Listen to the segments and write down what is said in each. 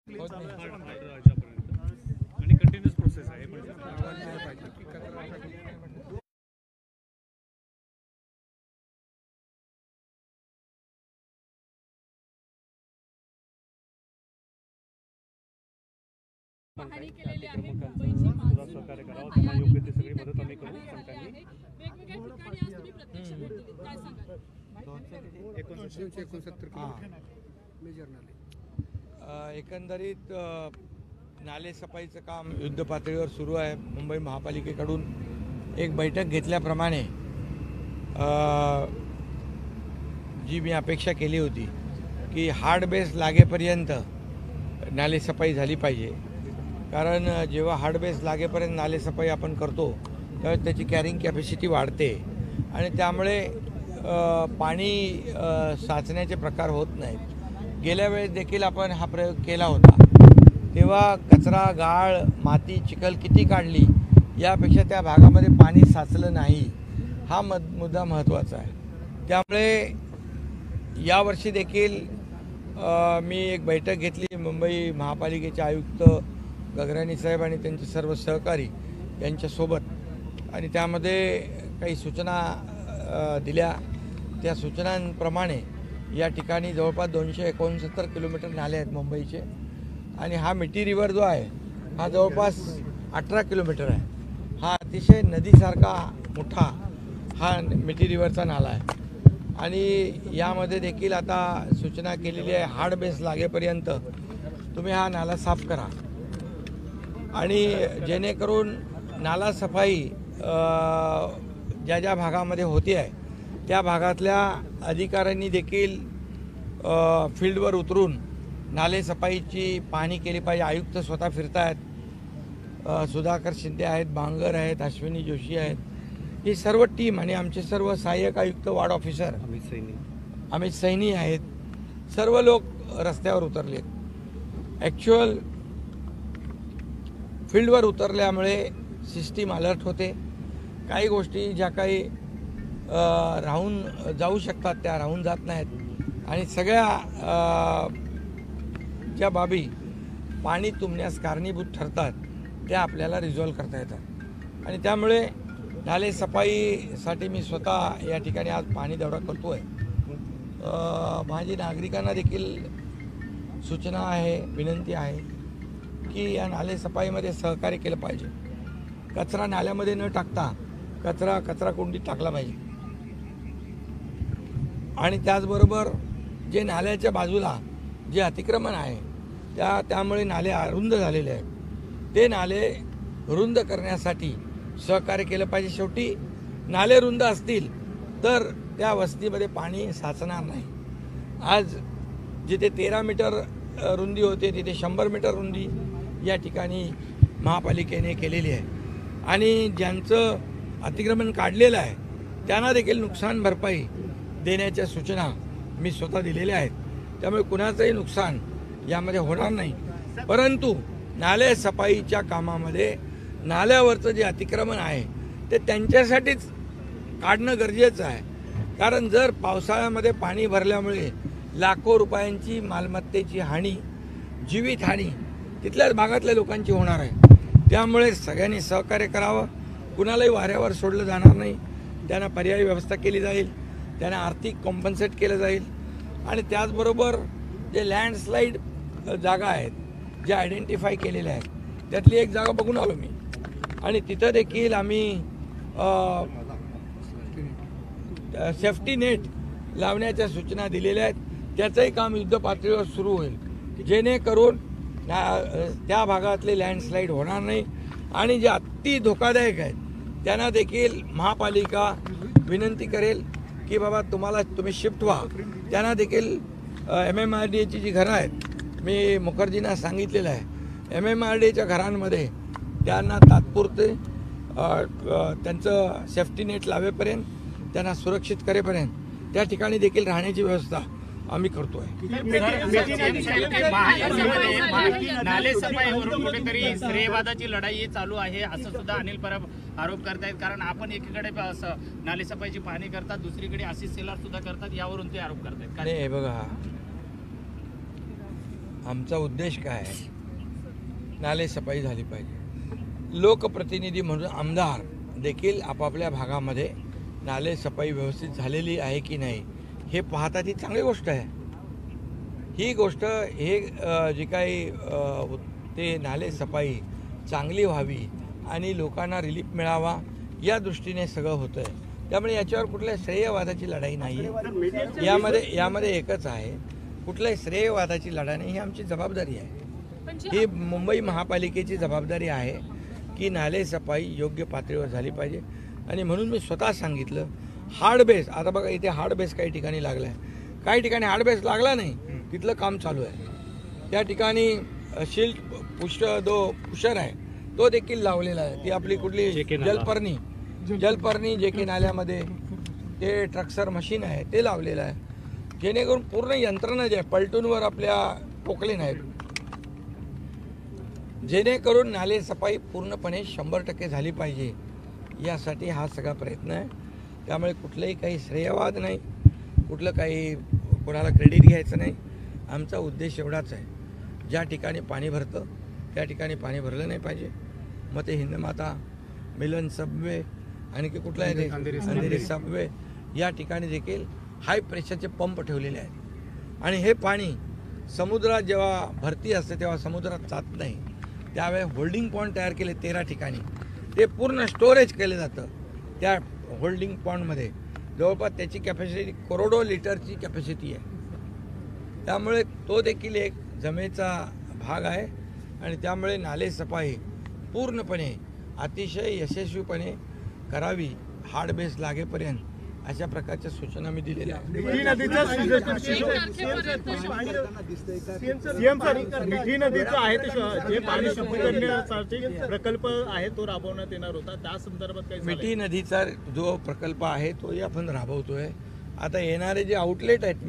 आणि continuous process आहे पाहणी केलेली आहे. मुंबईची सहकार्य करावं, त्यांना योग्य ती सगळी मदत आम्ही करू. वेगवेगळ्या ठिकाणी आज तुम्ही प्रत्यक्ष भेट दिली, काय सांगाल? 69 मेजर नाले एकंदरीत नाले सफाईचं काम युद्ध पातळीवर सुरू आहे. मुंबई महापालिकेकडून एक बैठक घेतल्याप्रमाणे जी मी अपेक्षा केली होती की हार्ड बेस लागेपर्यंत नाले सफाई झाली पाहिजे, कारण जेव्हा हार्ड बेस लागेपर्यंत नाले सफाई आपण करतो त्यावेळेस त्याची कॅरिंग कॅपॅसिटी वाढते आणि त्यामुळे पाणी साचण्याचे प्रकार होत नाहीत. गेल्या वेळेस देखील आपण हा प्रयोग केला होता, तेव्हा कचरा, गाळ, माती, चिखल किती काढली यापेक्षा त्या भागामध्ये पाणी साचलं नाही, हा मुद्दा महत्त्वाचा आहे. त्यामुळे यावर्षी देखील मी एक बैठक घेतली मुंबई महापालिकेचे आयुक्त गगराणी साहेब आणि त्यांचे सर्व सहकारी यांच्यासोबत, आणि त्यामध्ये काही सूचना दिल्या. त्या सूचनांप्रमाणे या ठिकाणी जवळपास 269 किलोमीटर नाले आहेत मुंबईचे, आणि हा मिठी रिव्हर जो आहे हा जवळपास 18 किलोमीटर आहे. हा अतिशय नदीसारखा मोठा हा मिठी रिव्हरचा नाला आहे, आणि यामध्ये देखील आता सूचना केलेली आहे हार्ड बेस लागेपर्यंत तुम्ही हा नाला साफ करा, आणि जेणेकरून नाला सफाई ज्या ज्या भागामध्ये होती आहे त्या भागातल्या अधिकाऱ्यांनी देखील फील्डवर उतरून नाले सफाईची पाहणी केली पाहिजे. आयुक्त स्वतः फिरत आहेत, सुधाकर शिंदे आहेत, बांगर आहेत, अश्विनी जोशी आहेत, ही सर्व टीम, आणि आमचे सर्व सहाय्यक आयुक्त, वार्ड ऑफिसर अमित सैनी आहेत, सर्व लोक रस्त्यावर उतरले. ॲक्च्युअल फील्डवर उतरल्यामुळे सिस्टीम अलर्ट होते. काही गोष्टी ज्या काही राहून जाऊ शकतात त्या राहून जात नाहीत, आणि सगळ्या ज्या बाबी पाणी तुंबण्यास कारणीभूत ठरतात त्या आपल्याला रिझॉल्व्ह करता येतात. आणि त्यामुळे नाले सफाईसाठी मी स्वतः या ठिकाणी आज पाणी दौरा करतो आहे. माझी नागरिकांना देखील सूचना आहे, विनंती आहे की या नाले सफाईमध्ये सहकार्य केलं पाहिजे. कचरा नाल्यामध्ये न टाकता कचरा कुंडीत टाकला पाहिजे, आणि त्याचबरोबर जे नाल्याच्या बाजूला जे अतिक्रमण आहे त्यामुळे नाले अरुंद झालेले आहेत, ते नाले रुंद करण्यासाठी सहकार्य केलं पाहिजे. शेवटी नाले रुंद असतील तर त्या वस्तीमध्ये पाणी साचणार नाही. आज जिथे 13 मीटर रुंदी होते तिथे 100 मीटर रुंदी या ठिकाणी महापालिकेने केलेली आहे, आणि ज्यांचं अतिक्रमण काढलेलं आहे त्यांना देखील नुकसान भरपाई देण्याच्या सूचना मी स्वतः दिलेल्या आहेत. त्यामुळे कुणाचंही नुकसान यामध्ये होणार नाही, परंतु नाले सफाईच्या कामामध्ये नाल्यावरचं जे अतिक्रमण आहे ते त्यांच्यासाठीच काढणं गरजेचं आहे. कारण जर पावसाळ्यामध्ये पाणी भरल्यामुळे लाखो रुपयांची मालमत्तेची हानी, जीवितहानी तिथल्याच भागातल्या लोकांची होणार आहे. त्यामुळे सगळ्यांनी सहकार्य करावं, कुणालाही वाऱ्यावर सोडलं जाणार नाही. त्यांना पर्यायी व्यवस्था केली जाईल, त्यांना आर्थिक कॉम्पन्सेट केलं जाईल, आणि त्याचबरोबर जे लँडस्लाईड जागा आहेत ज्या आयडेंटिफाय केलेल्या आहेत त्यातली एक जागा बघून आलो मी, आणि तिथं देखील आम्ही सेफ्टी नेट लावण्याच्या सूचना दिलेल्या आहेत. त्याचंही काम युद्ध पातळीवर सुरू होईल, जेणेकरून त्या भागातले लँडस्लाईड होणार नाही, आणि जे अति धोकादायक आहेत त्यांना देखील महापालिका विनंती करेल की बाबा तुम्ही शिफ्ट व्हा. त्यांना देखील MMRDAची जी घरं आहेत, मी मुखर्जींना सांगितलेलं आहे, MMRDAच्या घरांमध्ये त्यांना तात्पुरते त्यांचं सेफ्टी नेट लावेपर्यंत, त्यांना सुरक्षित करेपर्यंत त्या ठिकाणी देखील राहण्याची व्यवस्था आम्ही करतोय. नाले सफाईवरून कुठेतरी श्रेयवादाची लढाई चालू आहे असं सुद्धा अनिल परब आरोप करतायत. कारण आपण एकीकडे नाले सफाईची पाहणी करतात, दुसरीकडे असिस्ट सेलर सुद्धा करतात, यावरून ते आरोप करतायत. हे बघा, आमचा उद्देश काय आहे? नाले सफाई झाली पाहिजे. लोकप्रतिनिधी म्हणून आमदार देखील आपापल्या भागामध्ये नाले सफाई व्यवस्थित झालेली आहे की नाही हे पाहतात, ही चांगली गोष्ट आहे. ही गोष्ट हे जे काही ते नाले सफाई चांगली व्हावी आणि लोकांना रिलीफ मिळावा या दृष्टीने सगळं होतं आहे. त्यामुळे याच्यावर कुठल्या श्रेयवादाची लढाई नाही आहे. यामध्ये एकच आहे, कुठल्याही श्रेयवादाची लढाई नाही. ही आमची जबाबदारी आहे. ही मुंबई महापालिकेची जबाबदारी आहे की नाले सफाई योग्य पातळीवर झाली पाहिजे. आणि म्हणून मी स्वतः सांगितलं हार्ड बेस. आता बघा इथे हार्ड बेस काही ठिकाणी लागला आहे, काही ठिकाणी हार्ड बेस लागला नाही, तिथलं काम चालू आहे. त्या ठिकाणी शिल्ड पुशर आहे तो देखील लावलेला आहे. ती आपली कुठली जलपर्णी जे की नाल्यामध्ये ते ट्रक्सर मशीन आहे ते लावलेलं आहे, जेणेकरून पूर्ण यंत्रणा जे आहे पलटूनवर आपल्या पोकले नाहीत, जेणेकरून नाले सफाई पूर्णपणे 100% झाली पाहिजे. यासाठी हा सगळा प्रयत्न आहे. त्यामुळे कुठलंही काही श्रेयवाद नाही, कुठलं काही कोणाला क्रेडिट घ्यायचं नाही. आमचा उद्देश एवढाच आहे, ज्या ठिकाणी पाणी भरतं त्या ठिकाणी पाणी भरलं नाही पाहिजे. मग ते हिंदमाता, मिलन सबवे आणि की कुठला आहे ते अंधेरी सबवे या ठिकाणी देखील हाय प्रेशरचे पंप ठेवलेले आहेत. आणि हे पाणी समुद्रात जेव्हा भरती असते तेव्हा समुद्रात जात नाही. त्यावेळी होल्डिंग पॉईंट तयार केले 13 ठिकाणी, ते पूर्ण स्टोरेज केलं जातं. त्या होल्डिंग पॉईंटमध्ये जवळपास त्याची कॅपॅसिटी करोडो लिटरची कॅपॅसिटी आहे. त्यामुळे तो देखील एक जमेचा भाग आहे. आणि त्यामुळे नाले सफाई पूर्णपणे अतिशय यशस्वीपणे करावी हार्ड बेस लागेपर्यंत, अशा प्रकारच्या सूचना मी दिलेल्या आहेत. मिठी नदीचं आहे ते जे पाणी शुद्ध करण्यासाठी प्रकल्प आहे तो राबवण्यात येणार होता, त्या संदर्भात काही मिठी नदीचा जो प्रकल्प आहे तोही आपण राबवतोय. आता येणारे जे आउटलेट आहेत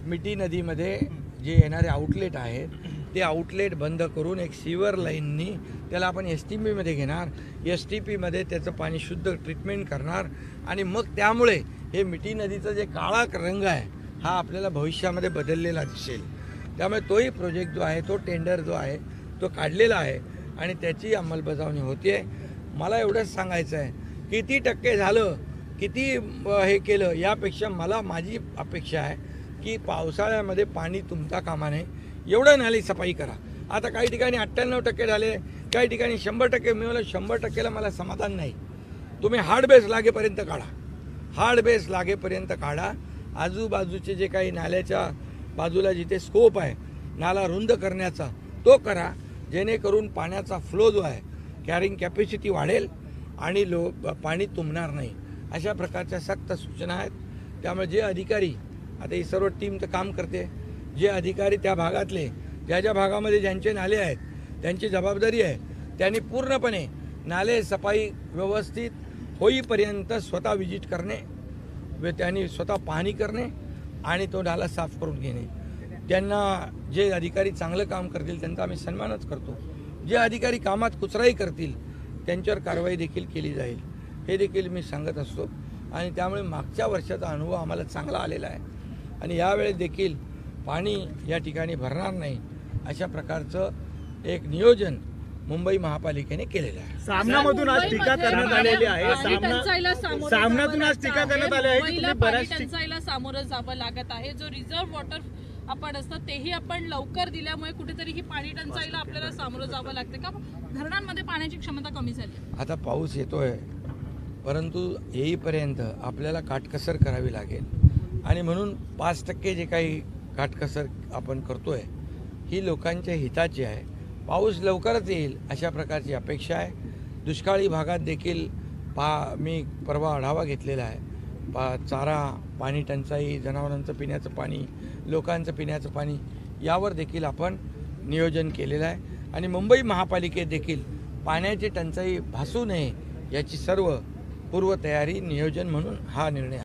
मिठी नदीमध्ये जे येणारे आउटलेट आहेत ते आउटलेट बंद करून एक सीवर लाईननी त्याला आपण STP मध्ये घेणार. STP मध्ये त्याचं पाणी शुद्ध ट्रीटमेंट करणार आणि मग त्यामुळे हे मिठी नदीचा जे काळा रंग आहे हा आपल्याला भविष्यामध्ये बदललेला दिसेल. त्यामुळे तोही प्रोजेक्ट जो आहे, तो टेंडर जो आहे तो काढलेला आहे आणि त्याची अंमलबजावणी होते आहे. मला एवढंच सांगायचं आहे, किती टक्के झालं, किती हे केलं, यापेक्षा माझी अपेक्षा आहे की पावसाळ्यामध्ये पाणी तुंबता कामा नये, एवढं नाली सफाई करा. आता काही ठिकाणी 98% झाले, काही ठिकाणी 100% मिळवलं. 100%ला मला समाधान नाही. तुम्ही हार्ड बेस लागेपर्यंत काढा, हार्ड बेस लागेपर्यंत काढा. आजूबाजूचे जे काही नाल्याच्या बाजूला जिथे स्कोप आहे नाला रुंद करण्याचा तो करा, जेणेकरून पाण्याचा फ्लो जो आहे कॅरिंग कॅपॅसिटी वाढेल आणि पाणी तुंबणार नाही. अशा प्रकारच्या सक्त सूचना आहेत. त्यामुळे जे अधिकारी, आता ही सर्व टीम तर काम करते, जे अधिकारी त्या भागातले ज्या भागामध्ये ज्यांचे नाले आहेत त्यांची जबाबदारी आहे, त्यांनी पूर्णपणे नाले सफाई व्यवस्थित होईपर्यंत स्वतः विजिट करणे व त्यांनी स्वतः पाहणी करणे आणि तो नाला साफ करून घेणे. त्यांना जे अधिकारी चांगलं काम करतील त्यांचा आम्ही सन्मानच करतो. जे अधिकारी कामात कुचराई करतील त्यांच्यावर कारवाई देखील केली जाईल, हे देखील मी सांगत असतो. आणि त्यामुळे मागच्या वर्षाचा अनुभव आम्हाला चांगला आलेला आहे आणि यावेळेस देखील पाणी या ठिकाणी भरणार नाही अशा प्रकारचं एक नियोजन मुंबई महापालिकेने केलेलं आहे. सामनामधून आज टीका करण्यात आलेली आहे. सामनातून आज टीका करण्यात आली आहे की तुम्ही बऱ्याच टंचाईला सामोरं जावं लागत आहे. जो रिझर्व्ह वॉटर आपण असतं तेही आपण लवकर दिल्यामुळे कुठेतरी ही पाणी टंचाईला आपल्याला सामोरं जावं लागतं का? धरणांमध्ये पाण्याची क्षमता कमी झाली. आता पाऊस येतोय, परंतु येईपर्यंत आपल्याला काटकसर करावी लागेल आणि म्हणून 5% जे काही काटकसर आपण करतोय ही लोकांच्या हिताची आहे. पाऊस लवकरच येईल अशा प्रकारची अपेक्षा आहे. दुष्काळी भागात देखील मी परवा आढावा घेतलेला आहे. चारा, पाणी टंचाई, जनावरांचं पिण्याचं पाणी, लोकांचं पिण्याचं पाणी यावर देखील आपण नियोजन केलेलं आहे. आणि मुंबई महापालिकेत देखील पाण्याची टंचाई भासू नये याची सर्व पूर्वतयारी नियोजन म्हणून हा निर्णय